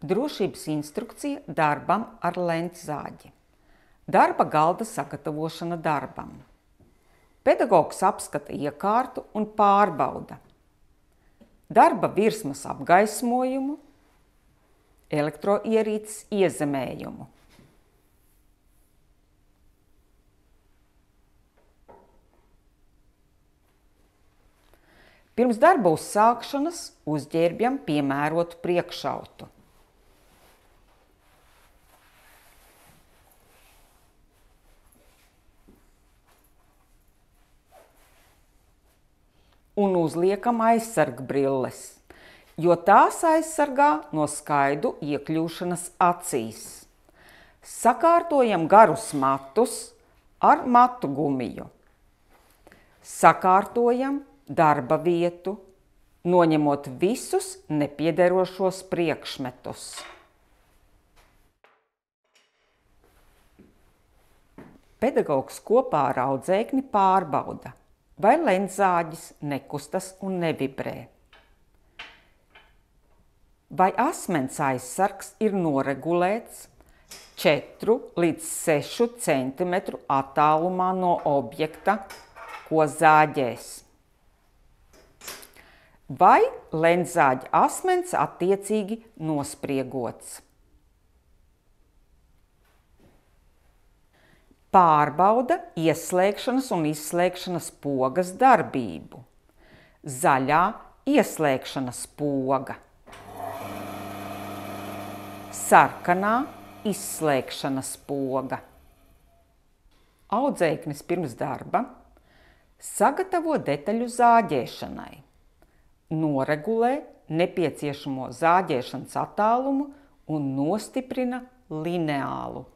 Drošības instrukcija darbam ar lentzāģi. Darba galda sagatavošana darbam. Pedagogs apskata iekārtu un pārbauda darba virsmas apgaismojumu, elektroierīces iezemējumu. Pirms darba uzsākšanas uzģērbjam piemērotu priekšautu. Un uzliekam aizsargbrilles, jo tās aizsargā no skaidu iekļūšanas acīs. Sakārtojam garus matus ar matu gumiju. Sakārtojam darba vietu, noņemot visus nepiederošos priekšmetus. Pedagogs kopā ar audzēkni pārbauda, vai lentzāģis nekustas un nevibrē. Vai asmens aizsargs ir noregulēts 4 līdz 6 cm attālumā no objekta, ko zāģēs. Vai lentzāģa asmens attiecīgi nospriegots. Pārbauda ieslēgšanas un izslēgšanas pogas darbību. Zaļā ieslēgšanas poga. Sarkanā izslēgšanas poga. Audzēknis pirms darba sagatavo detaļu zāģēšanai. Noregulē nepieciešamo zāģēšanas attālumu un nostiprina lineālu.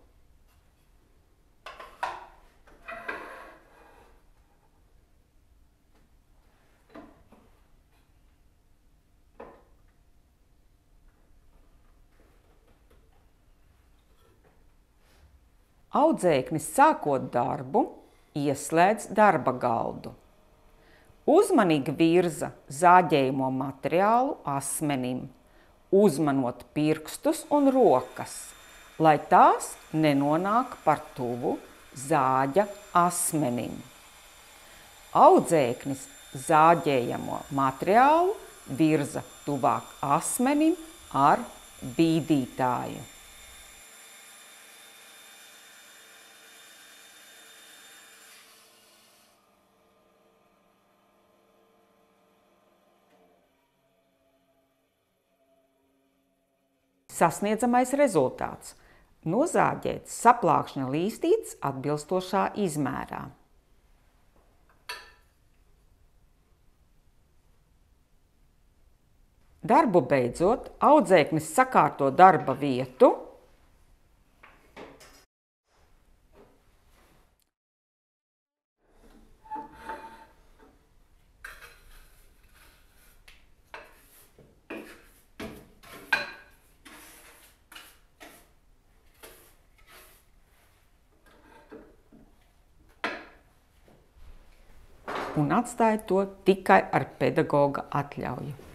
Audzēknis sākot darbu, ieslēdz darba galdu. Uzmanīgi virza zāģējumu materiālu asmenim, uzmanot pirkstus un rokas, lai tās nenonāk par tuvu zāģa asmenim. Audzēknis zāģējamo materiālu virza tuvāk asmenim ar bīdītāju. Sasniedzamais rezultāts – nozāģēts saplākšņa līstītes atbilstošā izmērā. Darbu beidzot, audzēknis sakārto darba vietu, un atstāja to tikai ar pedagoga atļauju.